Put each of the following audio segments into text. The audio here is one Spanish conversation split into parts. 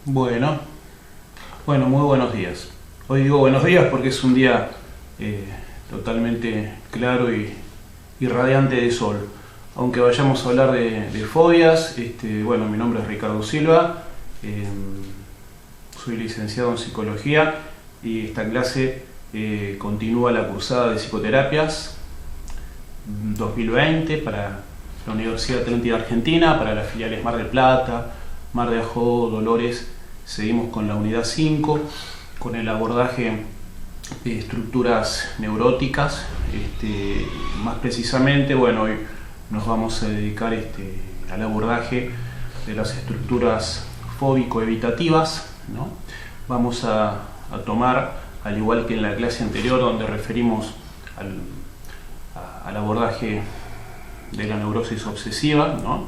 Bueno, muy buenos días. Hoy digo buenos días porque es un día totalmente claro y radiante de sol. Aunque vayamos a hablar de fobias, bueno, mi nombre es Ricardo Silva, eh, soy licenciado en psicología y esta clase continúa la cursada de psicoterapias 2020 para la Universidad Atlántida Argentina, para las filiales Mar del Plata, Mar de Ajó, Dolores. Seguimos con la unidad 5, con el abordaje de estructuras neuróticas. Más precisamente, bueno, hoy nos vamos a dedicar al abordaje de las estructuras fóbico-evitativas, ¿no? Vamos a tomar, al igual que en la clase anterior donde referimos al abordaje de la neurosis obsesiva, ¿no?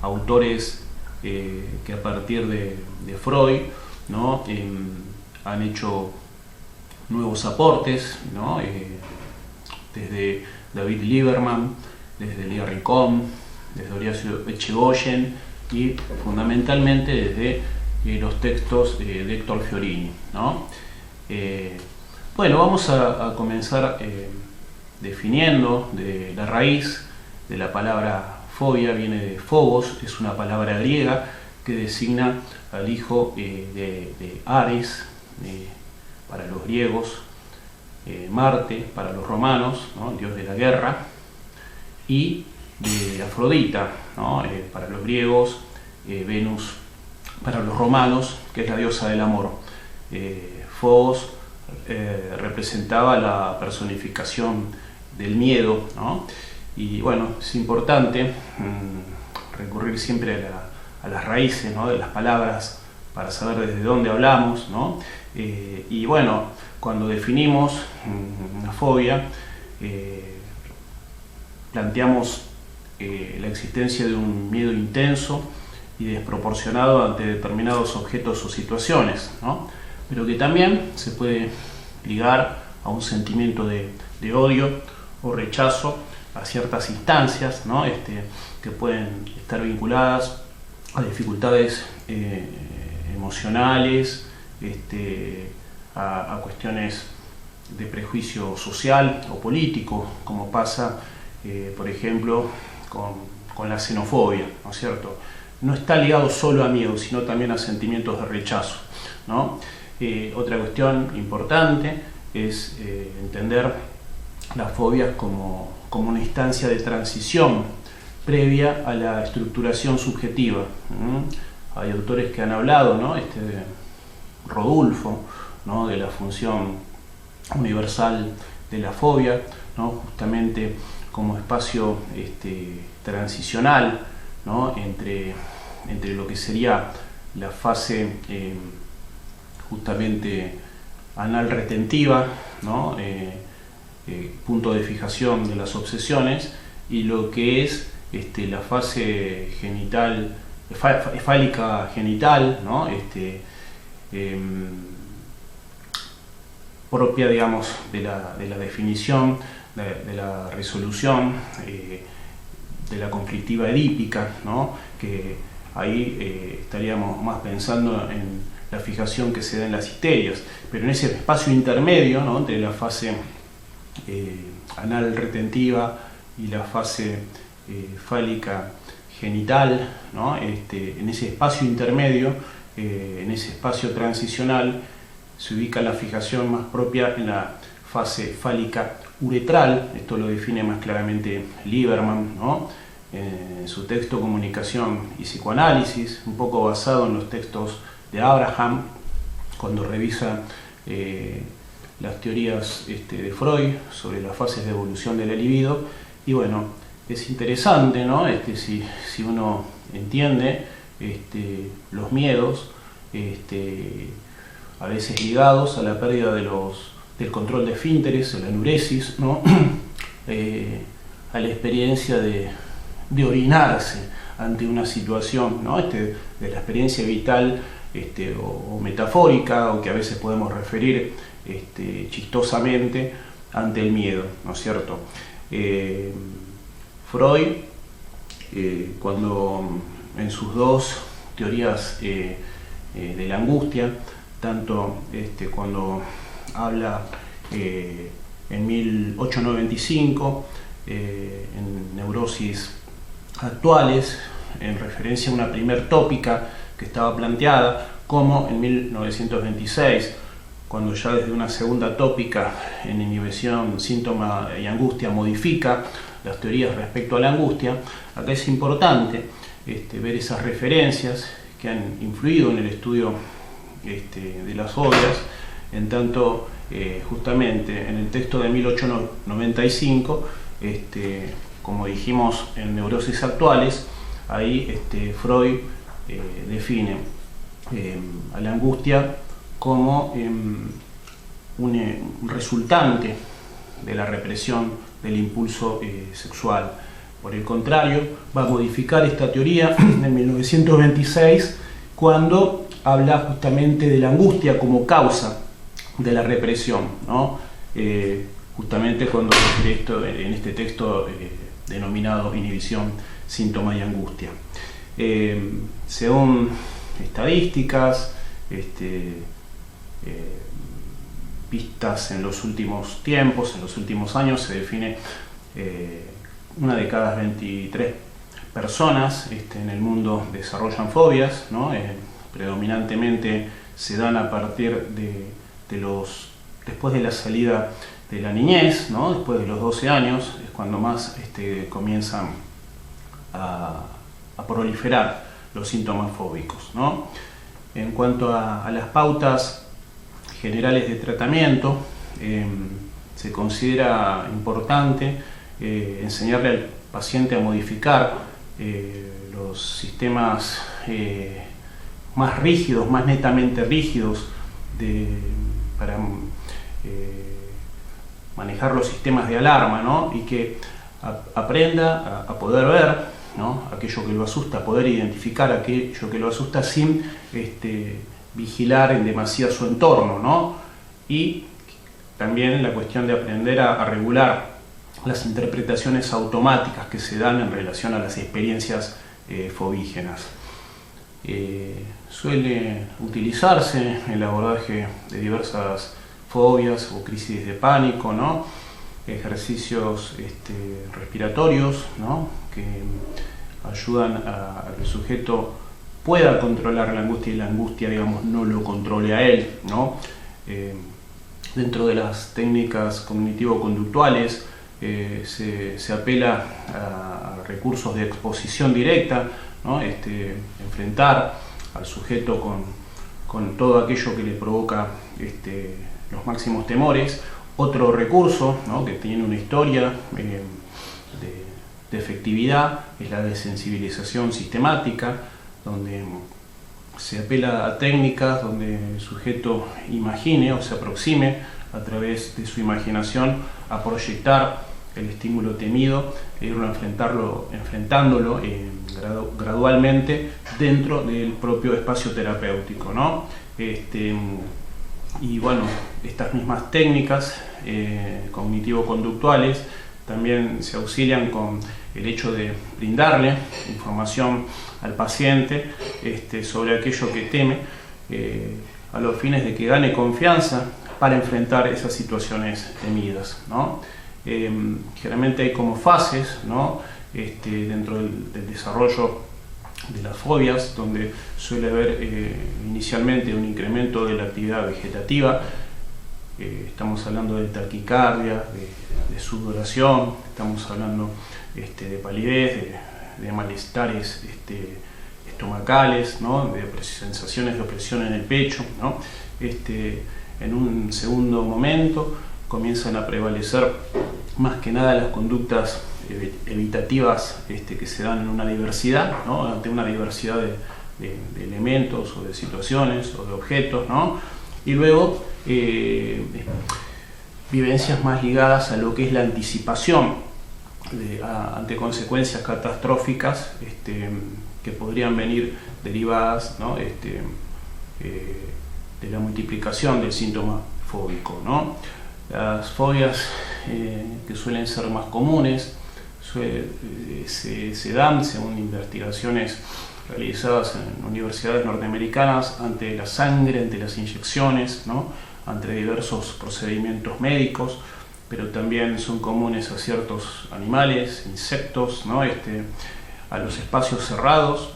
Autores que a partir de Freud, ¿no? Han hecho nuevos aportes, ¿no? Desde David Lieberman, desde Larry Cohn, desde Horacio Ecchegoyen y fundamentalmente desde los textos de Héctor Fiorini, ¿no? Bueno, vamos a comenzar definiendo de la raíz de la palabra fobia. Viene de phobos, es una palabra griega que designa al hijo de Ares para los griegos, Marte para los romanos, ¿no? El dios de la guerra, y de Afrodita, ¿no? Para los griegos, Venus para los romanos, que es la diosa del amor. Phobos representaba la personificación del miedo, ¿no? Y bueno, es importante recurrir siempre a las raíces, ¿no? De las palabras para saber desde dónde hablamos, ¿no? Y bueno, cuando definimos una fobia, planteamos la existencia de un miedo intenso y desproporcionado ante determinados objetos o situaciones, ¿no? Pero que también se puede ligar a un sentimiento de odio o rechazo a ciertas instancias, ¿no? Que pueden estar vinculadas a dificultades emocionales, a cuestiones de prejuicio social o político, como pasa, por ejemplo, con la xenofobia, ¿no es cierto? No está ligado solo a miedo, sino también a sentimientos de rechazo, ¿no? Otra cuestión importante es entender las fobias como una instancia de transición previa a la estructuración subjetiva. Hay autores que han hablado, ¿no? Rodulfo, ¿no? De la función universal de la fobia, ¿no? Justamente como espacio transicional, ¿no? entre lo que sería la fase justamente anal retentiva, ¿no? Punto de fijación de las obsesiones, y lo que es la fase genital, fálica genital, ¿no? Propia, digamos, de la definición, de la resolución de la conflictiva edípica, ¿no? Que ahí estaríamos más pensando en la fijación que se da en las histerias, pero en ese espacio intermedio, ¿no? Entre la fase anal retentiva y la fase fálica genital, ¿no? En ese espacio intermedio, en ese espacio transicional, se ubica la fijación más propia en la fase fálica uretral. Esto lo define más claramente Lieberman, ¿no? En su texto Comunicación y Psicoanálisis, un poco basado en los textos de Abraham, cuando revisa las teorías de Freud sobre las fases de evolución de la libido. Y bueno, es interesante, ¿no? Si uno entiende los miedos, a veces ligados a la pérdida del control de esfínteres, a la enuresis, ¿no? A la experiencia de orinarse ante una situación, ¿no? De la experiencia vital o metafórica, o que a veces podemos referir chistosamente ante el miedo, ¿no es cierto? Freud, cuando en sus dos teorías de la angustia, tanto cuando habla en 1895 en Neurosis Actuales, en referencia a una primer tópica que estaba planteada, como en 1926, cuando ya desde una segunda tópica en inhibición, síntoma y angustia modifica las teorías respecto a la angustia. Acá es importante ver esas referencias que han influido en el estudio de las fobias, en tanto justamente en el texto de 1895, como dijimos en Neurosis Actuales, ahí Freud define a la angustia como un resultante de la represión del impulso sexual. Por el contrario, va a modificar esta teoría en 1926 cuando habla justamente de la angustia como causa de la represión, ¿no? Justamente cuando refiere esto en este texto denominado Inhibición, Síntoma y Angustia. Según estadísticas vistas en los últimos tiempos, en los últimos años, se define una de cada 23 personas en el mundo desarrollan fobias, ¿no? Predominantemente se dan a partir después de la salida de la niñez, ¿no? Después de los 12 años es cuando más comienzan a proliferar los síntomas fóbicos, ¿no? En cuanto a las pautas generales de tratamiento, se considera importante enseñarle al paciente a modificar los sistemas más rígidos, más netamente rígidos, para manejar los sistemas de alarma, ¿no? Y que aprenda a poder ver, ¿no? Aquello que lo asusta, poder identificar aquello que lo asusta sin vigilar en demasía su entorno, ¿no? Y también la cuestión de aprender a regular las interpretaciones automáticas que se dan en relación a las experiencias fobígenas. Suele utilizarse en el abordaje de diversas fobias o crisis de pánico, ¿no? Ejercicios respiratorios, ¿no? Que ayudan a que el sujeto pueda controlar la angustia y la angustia, digamos, no lo controle a él, ¿no? Dentro de las técnicas cognitivo-conductuales se apela a recursos de exposición directa, ¿no? Enfrentar al sujeto con todo aquello que le provoca los máximos temores. Otro recurso, ¿no? Que tiene una historia de efectividad es la desensibilización sistemática, donde se apela a técnicas donde el sujeto imagine o se aproxime a través de su imaginación a proyectar el estímulo temido e irlo enfrentándolo gradualmente dentro del propio espacio terapéutico, ¿no? Y bueno, estas mismas técnicas cognitivo-conductuales también se auxilian con el hecho de brindarle información al paciente sobre aquello que teme, a los fines de que gane confianza para enfrentar esas situaciones temidas, ¿no? Generalmente hay como fases, ¿no? Dentro del desarrollo de las fobias, donde suele haber inicialmente un incremento de la actividad vegetativa. Estamos hablando de taquicardia, de sudoración, estamos hablando de palidez, de malestares estomacales, ¿no? De sensaciones de opresión en el pecho, ¿no? En un segundo momento comienzan a prevalecer más que nada las conductas evitativas que se dan en una diversidad, ¿no? Ante una diversidad de elementos o de situaciones o de objetos, ¿no? Y luego vivencias más ligadas a lo que es la anticipación ante consecuencias catastróficas que podrían venir derivadas, ¿no? De la multiplicación del síntoma fóbico, ¿no? Las fobias que suelen ser más comunes se dan según investigaciones realizadas en universidades norteamericanas ante la sangre, ante las inyecciones, ¿no? Ante diversos procedimientos médicos, pero también son comunes a ciertos animales, insectos, ¿no? A los espacios cerrados,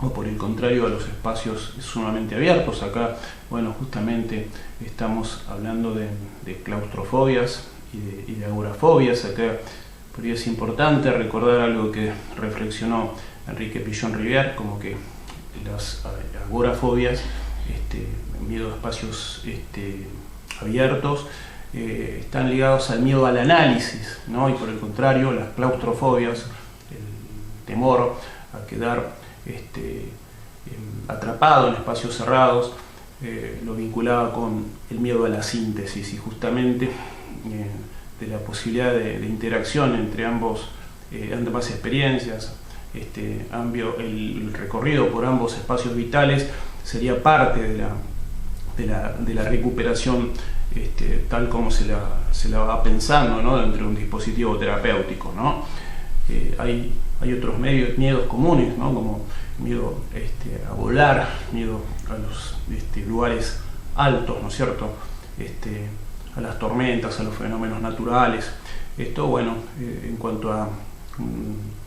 o por el contrario a los espacios sumamente abiertos. Acá, bueno, justamente estamos hablando de claustrofobias y de agorafobias. Acá por ello es importante recordar algo que reflexionó Enrique Pillon-Rivière, como que las agorafobias, miedo a espacios abiertos, están ligados al miedo al análisis, ¿no? Y por el contrario, las claustrofobias, el temor a quedar atrapado en espacios cerrados, lo vinculaba con el miedo a la síntesis, y justamente de la posibilidad de interacción entre ambas experiencias. El recorrido por ambos espacios vitales sería parte de la recuperación tal como se la va pensando, ¿no? Dentro de un dispositivo terapéutico, ¿no? Hay otros miedos comunes, ¿no? Como miedo a volar, miedo a los lugares altos, ¿no es cierto? A las tormentas, a los fenómenos naturales. Esto, bueno, en cuanto a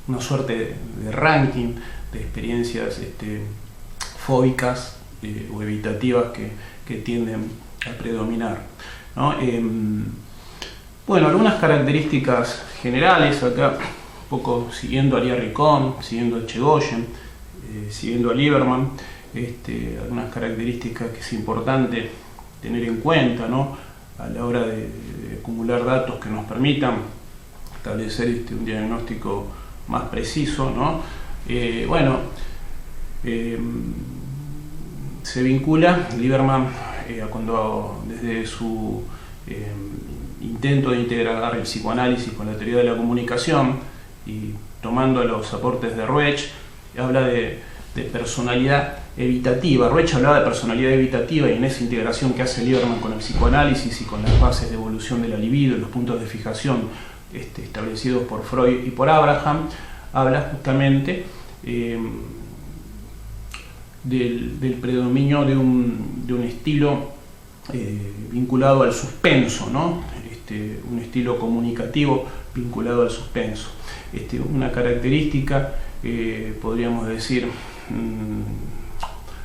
una suerte de ranking de experiencias fóbicas o evitativas que tienden a predominar, ¿no? Bueno, algunas características generales acá, un poco siguiendo a Lier-Ricón, siguiendo a Echegóyen, siguiendo a Lieberman, algunas características que es importante tener en cuenta, ¿no? A la hora de acumular datos que nos permitan establecer un diagnóstico más preciso, ¿no? Se vincula Lieberman cuando desde su intento de integrar el psicoanálisis con la teoría de la comunicación y tomando los aportes de Roech, habla de personalidad evitativa. Roech hablaba de personalidad evitativa, y en esa integración que hace Lieberman con el psicoanálisis y con las bases de evolución de la libido y los puntos de fijación establecidos por Freud y por Abraham, habla justamente del predominio de un estilo vinculado al suspenso, ¿no? Un estilo comunicativo vinculado al suspenso. Una característica, podríamos decir,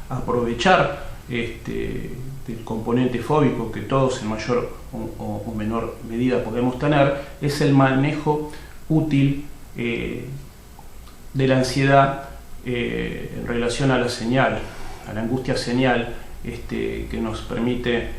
aprovechar del componente fóbico que todos en mayor o menor medida podemos tener, es el manejo útil de la ansiedad en relación a la señal, a la angustia señal, que nos permite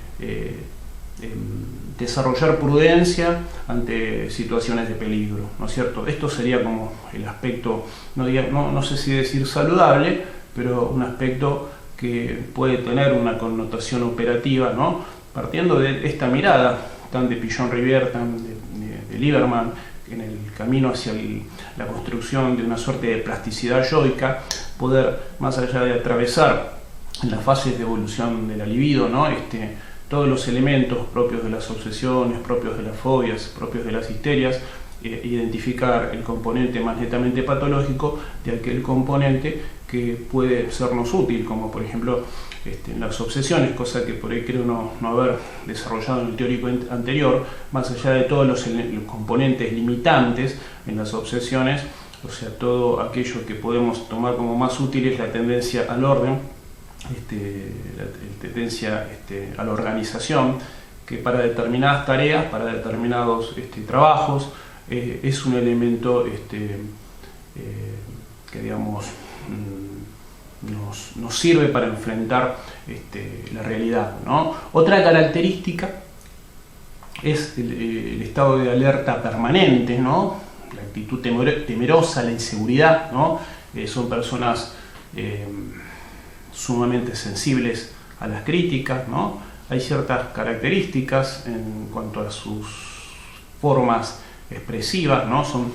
desarrollar prudencia ante situaciones de peligro, ¿no es cierto? Esto sería como el aspecto, no sé si decir saludable, pero un aspecto que puede tener una connotación operativa, ¿no? Partiendo de esta mirada tan de Pillon-Rivière, tan de Lieberman, en el camino hacia la construcción de una suerte de plasticidad yoica, poder, más allá de atravesar las fases de evolución de la libido, ¿no? Todos los elementos propios de las obsesiones, propios de las fobias, propios de las histerias, identificar el componente más netamente patológico de aquel componente que puede sernos útil, como por ejemplo en las obsesiones, cosa que por ahí creo no haber desarrollado en el teórico anterior, más allá de todos los componentes limitantes en las obsesiones, o sea, todo aquello que podemos tomar como más útil es la tendencia al orden, la tendencia a la organización, que para determinadas tareas, para determinados trabajos, es un elemento que, digamos, nos sirve para enfrentar la realidad, ¿no? Otra característica es el estado de alerta permanente, ¿no? La actitud temerosa, la inseguridad, ¿no? Son personas sumamente sensibles a las críticas, ¿no? Hay ciertas características en cuanto a sus formas expresivas, ¿no? Son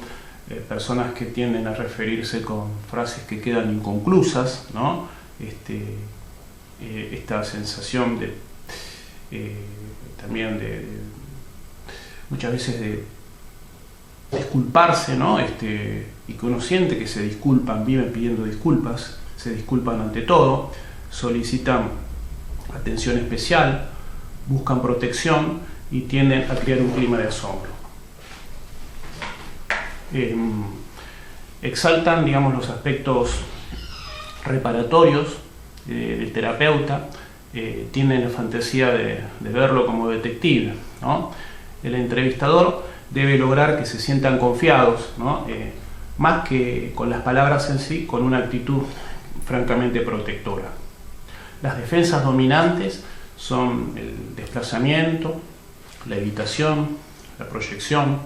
personas que tienden a referirse con frases que quedan inconclusas, ¿no? Esta sensación también de muchas veces de disculparse, ¿no? Y que uno siente que se disculpan, viven pidiendo disculpas, se disculpan ante todo, solicitan atención especial, buscan protección y tienden a crear un clima de asombro. Exaltan, digamos, los aspectos reparatorios del terapeuta, tienen la fantasía de verlo como detective, ¿no? El entrevistador debe lograr que se sientan confiados, ¿no? Más que con las palabras en sí, con una actitud francamente protectora. Las defensas dominantes son el desplazamiento, la evitación, la proyección,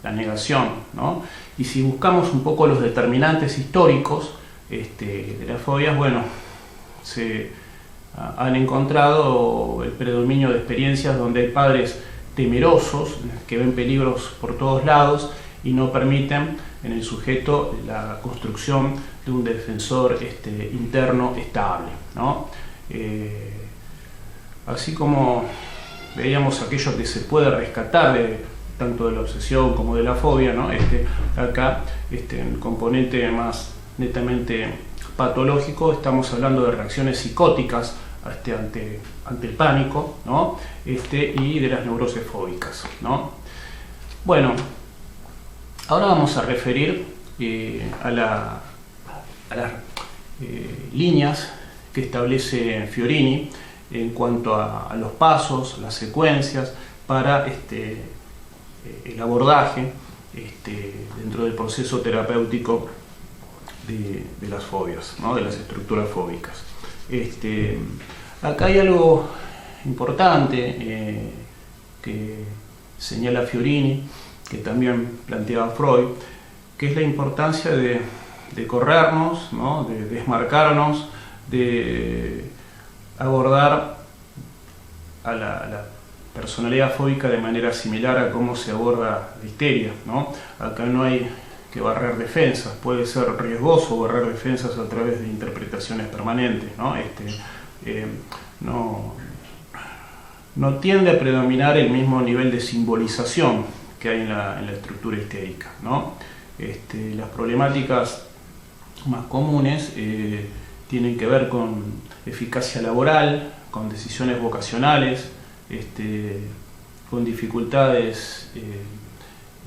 la negación, ¿no? Y si buscamos un poco los determinantes históricos de las fobias, bueno, se han encontrado el predominio de experiencias donde hay padres temerosos, que ven peligros por todos lados y no permiten en el sujeto la construcción de un defensor interno estable, ¿no? Así como veíamos aquello que se puede rescatar tanto de la obsesión como de la fobia, ¿no? Acá, el componente más netamente patológico, estamos hablando de reacciones psicóticas ante el pánico, ¿no? Y de las neurosis fóbicas, ¿no? Bueno, ahora vamos a referir a las líneas que establece Fiorini en cuanto a los pasos, las secuencias para el abordaje dentro del proceso terapéutico de las fobias, ¿no? De las estructuras fóbicas. Acá hay algo importante que señala Fiorini, que también planteaba Freud, que es la importancia de corrernos, ¿no? De desmarcarnos, de abordar a la personalidad fóbica de manera similar a cómo se aborda la histeria, ¿no? Acá no hay que barrer defensas, puede ser riesgoso barrer defensas a través de interpretaciones permanentes, ¿no? No tiende a predominar el mismo nivel de simbolización que hay en la estructura histérica, ¿no? Las problemáticas más comunes tienen que ver con eficacia laboral, con decisiones vocacionales, con dificultades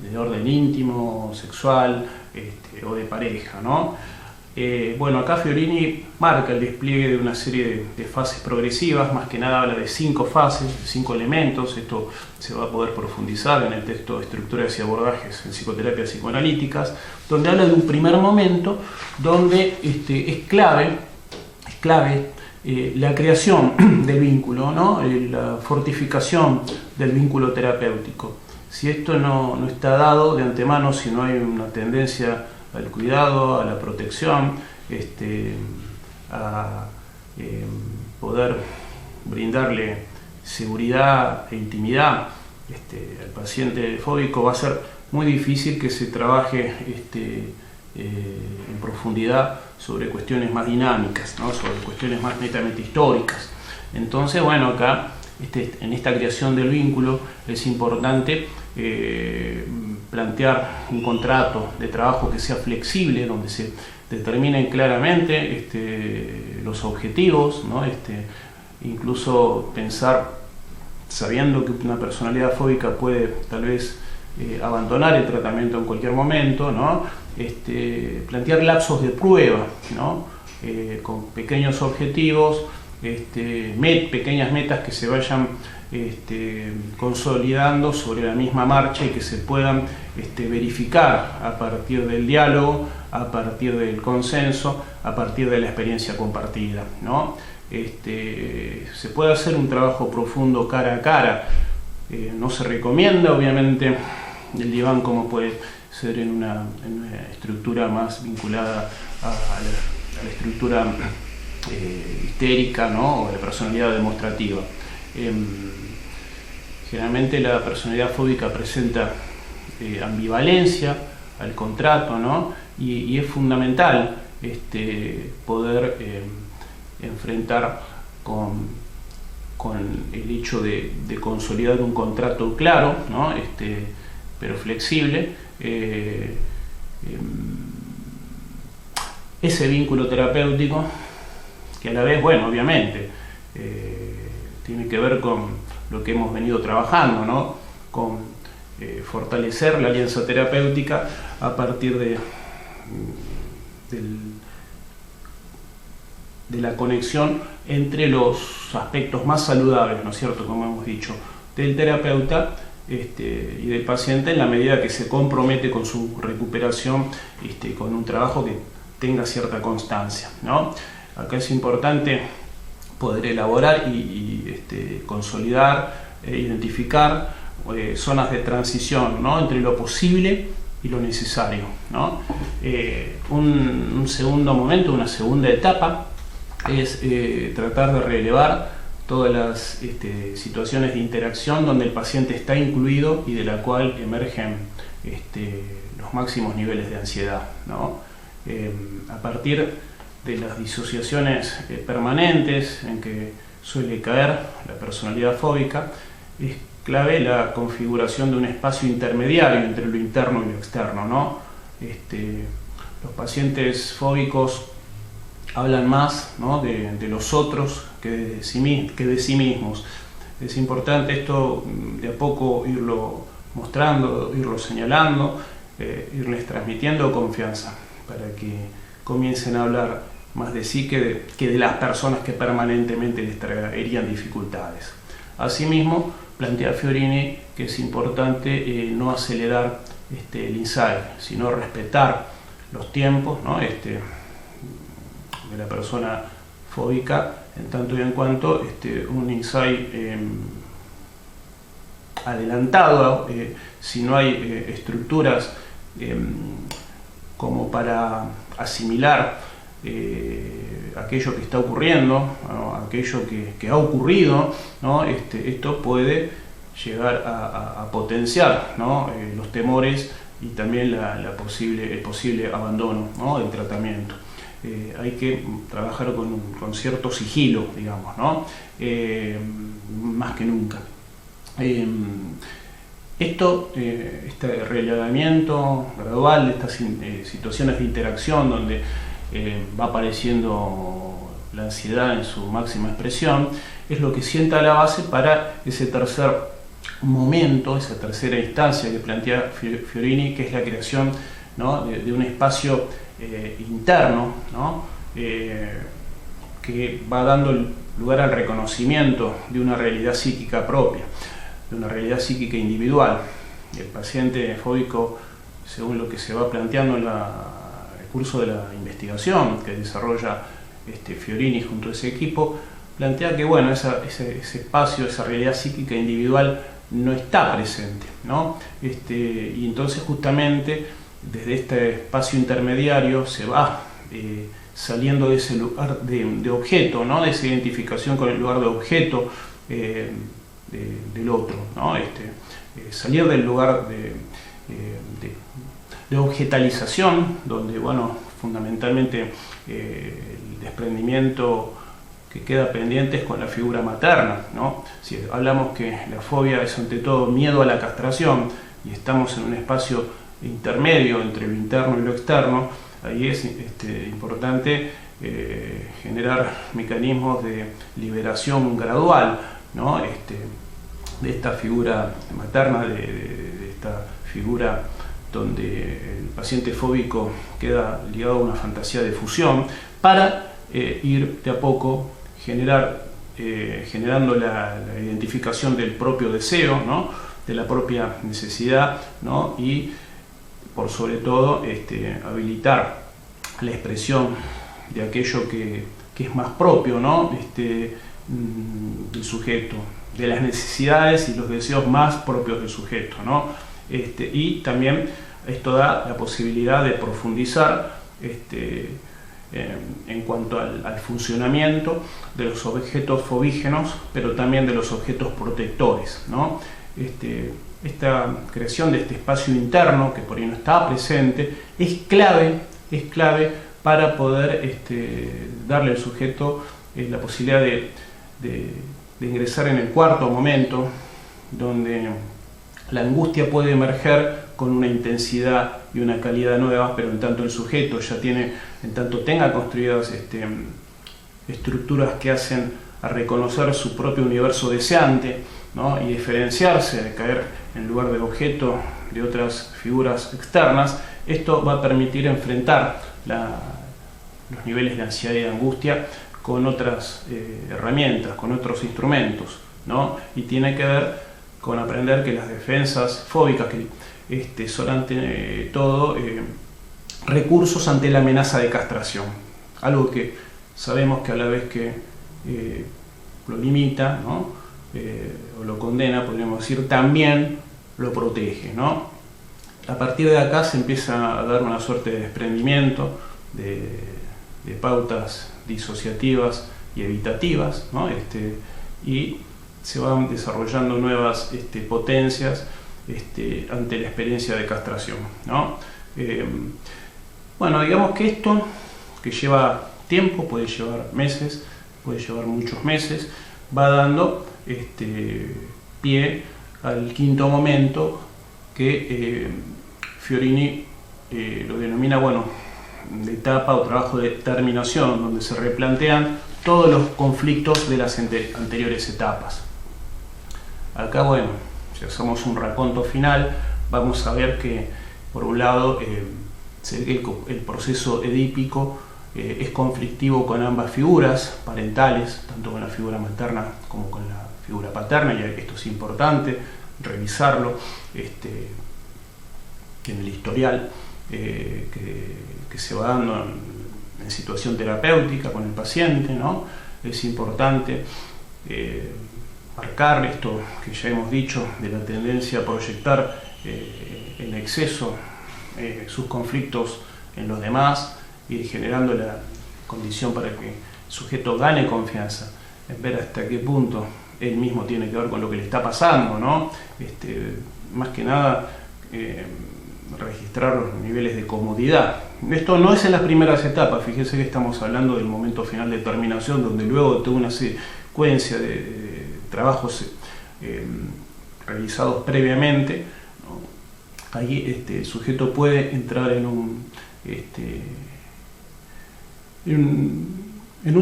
de orden íntimo, sexual o de pareja, ¿no? Bueno, acá Fiorini marca el despliegue de una serie de fases progresivas, más que nada habla de 5 fases, 5 elementos. Esto se va a poder profundizar en el texto de Estructuras y Abordajes en Psicoterapias Psicoanalíticas, donde habla de un primer momento donde es clave la creación del vínculo, ¿no? La fortificación del vínculo terapéutico. Si esto no está dado de antemano, si no hay una tendencia al cuidado, a la protección, a poder brindarle seguridad e intimidad al paciente fóbico, va a ser muy difícil que se trabaje en profundidad sobre cuestiones más dinámicas, ¿no? Sobre cuestiones más netamente históricas. Entonces, bueno, acá en esta creación del vínculo es importante plantear un contrato de trabajo que sea flexible, donde se determinen claramente los objetivos, ¿no? Incluso pensar, sabiendo que una personalidad fóbica puede tal vez abandonar el tratamiento en cualquier momento, ¿no? Plantear lapsos de prueba, ¿no? Con pequeños objetivos, pequeñas metas que se vayan consolidando sobre la misma marcha y que se puedan verificar a partir del diálogo, a partir del consenso, a partir de la experiencia compartida, ¿no? Se puede hacer un trabajo profundo cara a cara. No se recomienda, obviamente, el diván como puede ser en una estructura más vinculada a la estructura histérica, ¿no? O a la personalidad demostrativa. Generalmente la personalidad fóbica presenta ambivalencia al contrato, ¿no? Y es fundamental poder enfrentar con el hecho de consolidar un contrato claro, ¿no? ese vínculo terapéutico, que a la vez, bueno, obviamente, tiene que ver con lo que hemos venido trabajando, ¿no? Con fortalecer la alianza terapéutica a partir de la conexión entre los aspectos más saludables, ¿no es cierto?, como hemos dicho, del terapeuta y del paciente, en la medida que se compromete con su recuperación, con un trabajo que tenga cierta constancia, ¿no? Acá es importante poder elaborar y consolidar e identificar zonas de transición, ¿no?, entre lo posible y lo necesario, ¿no? Un segundo momento, una segunda etapa es tratar de relevar todas las situaciones de interacción donde el paciente está incluido y de la cual emergen los máximos niveles de ansiedad, ¿no? A partir de las disociaciones permanentes en que suele caer la personalidad fóbica, es clave la configuración de un espacio intermediario entre lo interno y lo externo, ¿no? Los pacientes fóbicos hablan más, ¿no?, de los otros que de sí mismos. Es importante esto de a poco irlo mostrando, irlo señalando, irles transmitiendo confianza para que comiencen a hablar más de sí que de las personas que permanentemente les traerían dificultades. Asimismo, plantea Fiorini que es importante no acelerar el insight, sino respetar los tiempos, ¿no?, de la persona fóbica, en tanto y en cuanto un insight adelantado, si no hay estructuras como para asimilar aquello que está ocurriendo, ¿no?, aquello que ha ocurrido, ¿no?, esto puede llegar a potenciar, ¿no?, los temores y también el posible abandono, ¿no?, del tratamiento. Hay que trabajar con cierto sigilo, digamos, ¿no?, más que nunca. Este relevamiento gradual de estas situaciones de interacción donde va apareciendo la ansiedad en su máxima expresión, es lo que sienta la base para ese tercer momento, esa tercera instancia que plantea Fiorini, que es la creación, ¿no?, de un espacio interno, ¿no?, que va dando lugar al reconocimiento de una realidad psíquica propia, de una realidad psíquica individual. El paciente fóbico, según lo que se va planteando en el curso de la investigación que desarrolla Fiorini junto a ese equipo, plantea que, bueno, ese espacio, esa realidad psíquica individual no está presente, ¿no? Y entonces justamente desde este espacio intermediario se va saliendo de ese lugar de objeto, ¿no?, de esa identificación con el lugar de objeto del otro, ¿no? Salir del lugar de objetalización, donde, bueno, fundamentalmente el desprendimiento que queda pendiente es con la figura materna, ¿no? Si hablamos que la fobia es ante todo miedo a la castración y estamos en un espacio intermedio entre lo interno y lo externo, ahí es importante generar mecanismos de liberación gradual, ¿no?, de esta figura materna, de esta figura donde el paciente fóbico queda ligado a una fantasía de fusión, para ir de a poco generando la identificación del propio deseo, ¿no?, de la propia necesidad, ¿no?, y por sobre todo habilitar la expresión de aquello que es más propio, ¿no?, del sujeto, de las necesidades y los deseos más propios del sujeto, ¿no? Y también esto da la posibilidad de profundizar en cuanto al funcionamiento de los objetos fobígenos, pero también de los objetos protectores, ¿no? Esta creación de este espacio interno, que por ahí no está presente, es clave para poder darle al sujeto la posibilidad de ingresar en el cuarto momento, donde la angustia puede emerger con una intensidad y una calidad nueva, pero en tanto el sujeto tenga construidas estructuras que hacen a reconocer su propio universo deseante, ¿no? Y diferenciarse, de caer en lugar del objeto de otras figuras externas, esto va a permitir enfrentar los niveles de ansiedad y de angustia con otras herramientas, con otros instrumentos, ¿no? Y tiene que ver con aprender que las defensas fóbicas son ante todo recursos ante la amenaza de castración, algo que sabemos que a la vez que lo limita, ¿no? O lo condena, podríamos decir, también lo protege, ¿no? A partir de acá se empieza a dar una suerte de desprendimiento de pautas disociativas y evitativas, ¿no? Y se van desarrollando nuevas potencias ante la experiencia de castración, ¿no? Bueno, digamos que esto, que lleva tiempo, puede llevar meses, puede llevar muchos meses, va dando pie al quinto momento que Fiorini lo denomina, bueno, de etapa o trabajo de terminación, donde se replantean todos los conflictos de las anteriores etapas. Acá, bueno, si hacemos un raconto final, vamos a ver que, por un lado, el proceso edípico es conflictivo con ambas figuras parentales, tanto con la figura materna como con la figura paterna, y esto es importante revisarlo en el historial que se va dando en situación terapéutica con el paciente, ¿no? Es importante marcar esto que ya hemos dicho de la tendencia a proyectar en exceso sus conflictos en los demás, y generando la condición para que el sujeto gane confianza en ver hasta qué punto él mismo tiene que ver con lo que le está pasando, ¿no? Más que nada registrar los niveles de comodidad. Esto no es en las primeras etapas, fíjense que estamos hablando del momento final de terminación, donde luego de toda una secuencia de trabajos realizados previamente, ¿no? Ahí el sujeto puede entrar en un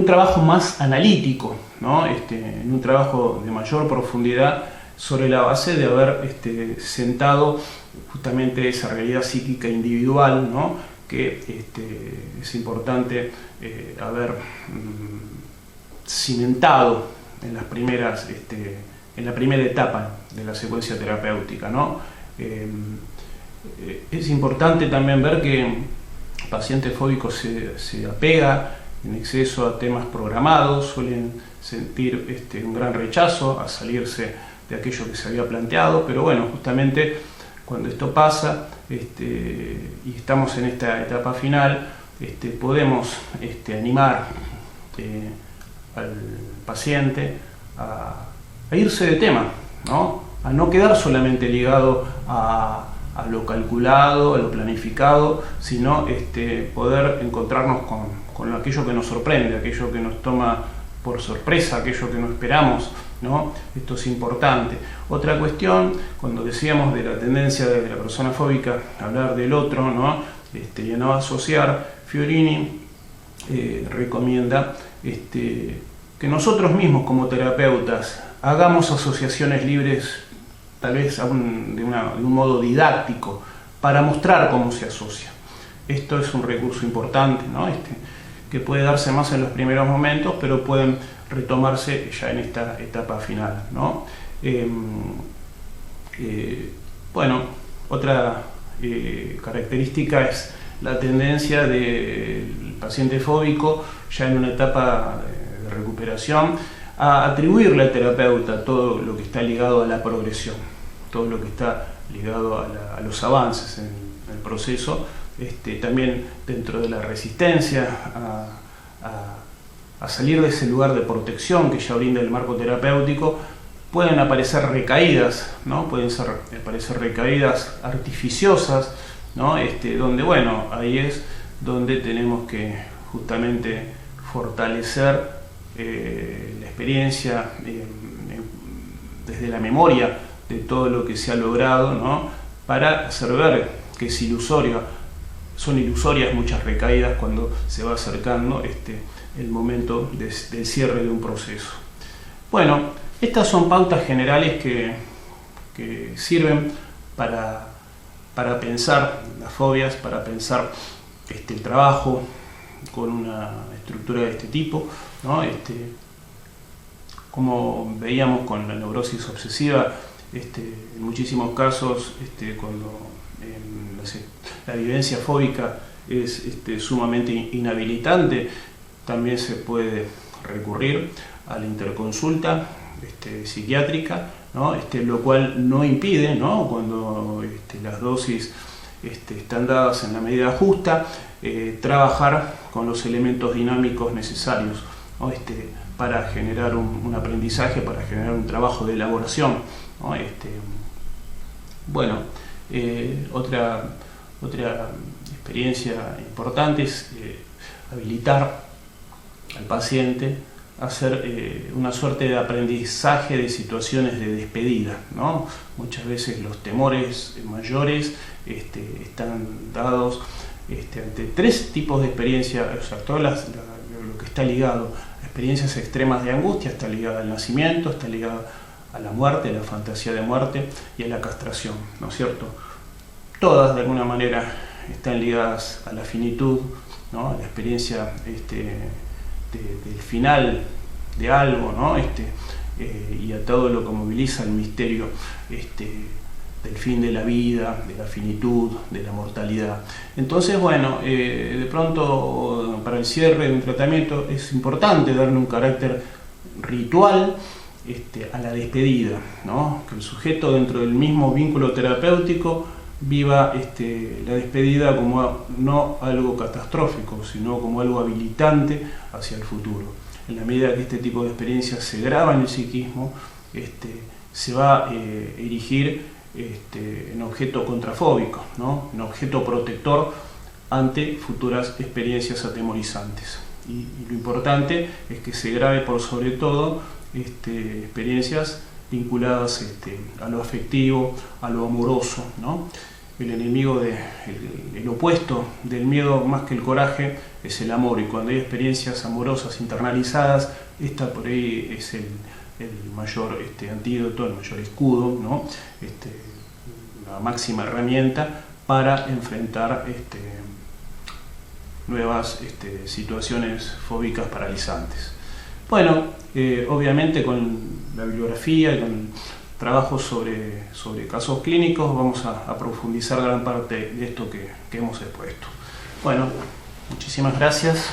trabajo más analítico, ¿no? En un trabajo de mayor profundidad sobre la base de haber sentado justamente esa realidad psíquica individual, ¿no? Que es importante haber cimentado en las primeras, en la primera etapa de la secuencia terapéutica, ¿no? Es importante también ver que el paciente fóbico se apega en exceso a temas programados, suelen sentir un gran rechazo a salirse de aquello que se había planteado, pero bueno, justamente cuando esto pasa y estamos en esta etapa final, podemos animar al paciente a irse de tema, ¿no? A no quedar solamente ligado a lo calculado, a lo planificado, sino poder encontrarnos con aquello que nos sorprende, aquello que nos toma por sorpresa, aquello que no esperamos, ¿no? Esto es importante. Otra cuestión, cuando decíamos de la tendencia de la persona fóbica a hablar del otro, ¿no? Y a no asociar, Fiorini recomienda que nosotros mismos como terapeutas hagamos asociaciones libres, tal vez de un modo didáctico, para mostrar cómo se asocia. Esto es un recurso importante, ¿no? Que puede darse más en los primeros momentos, pero pueden retomarse ya en esta etapa final, ¿no? Bueno, otra característica es la tendencia del paciente fóbico, ya en una etapa de recuperación, a atribuirle al terapeuta todo lo que está ligado a la progresión, todo lo que está ligado a los avances en el proceso, también dentro de la resistencia a salir de ese lugar de protección que ya brinda el marco terapéutico. Pueden aparecer recaídas, ¿no? Pueden aparecer recaídas artificiosas, ¿no? Donde, bueno, ahí es donde tenemos que justamente fortalecer la experiencia desde la memoria de todo lo que se ha logrado, ¿no? Para hacer ver que es ilusoria, son ilusorias muchas recaídas cuando se va acercando el momento del cierre de un proceso. Bueno, estas son pautas generales que sirven para pensar las fobias, para pensar el trabajo con una estructura de este tipo, ¿no? Como veíamos con la neurosis obsesiva, en muchísimos casos, cuando la vivencia fóbica es sumamente inhabilitante, también se puede recurrir a la interconsulta psiquiátrica, ¿no? Lo cual no impide, ¿no? Cuando las dosis están dadas en la medida justa, trabajar con los elementos dinámicos necesarios, ¿no? Para generar un aprendizaje, para generar un trabajo de elaboración, ¿no? Bueno, otra experiencia importante es habilitar al paciente a hacer una suerte de aprendizaje de situaciones de despedida, ¿no? Muchas veces los temores mayores están dados ante tres tipos de experiencias, o sea, todo lo que está ligado a experiencias extremas de angustia está ligado al nacimiento, está ligado a la muerte, a la fantasía de muerte y a la castración, ¿no es cierto? Todas de alguna manera están ligadas a la finitud, ¿no? A la experiencia del final de algo, ¿no? Y a todo lo que moviliza el misterio del fin de la vida, de la finitud, de la mortalidad. Entonces, bueno, de pronto para el cierre de un tratamiento es importante darle un carácter ritual a la despedida, ¿no? Que el sujeto dentro del mismo vínculo terapéutico viva la despedida como no algo catastrófico, sino como algo habilitante hacia el futuro. En la medida que este tipo de experiencias se graba en el psiquismo, se va a erigir en objeto contrafóbico, ¿no? En objeto protector ante futuras experiencias atemorizantes. Y lo importante es que se grabe por sobre todo experiencias vinculadas a lo afectivo, a lo amoroso, ¿no? El enemigo, el opuesto del miedo más que el coraje es el amor, y cuando hay experiencias amorosas internalizadas, esta por ahí es el mayor antídoto, el mayor escudo, ¿no? La máxima herramienta para enfrentar nuevas situaciones fóbicas paralizantes. Bueno, obviamente con la bibliografía y con trabajos sobre casos clínicos vamos a profundizar gran parte de esto que hemos expuesto. Bueno, muchísimas gracias.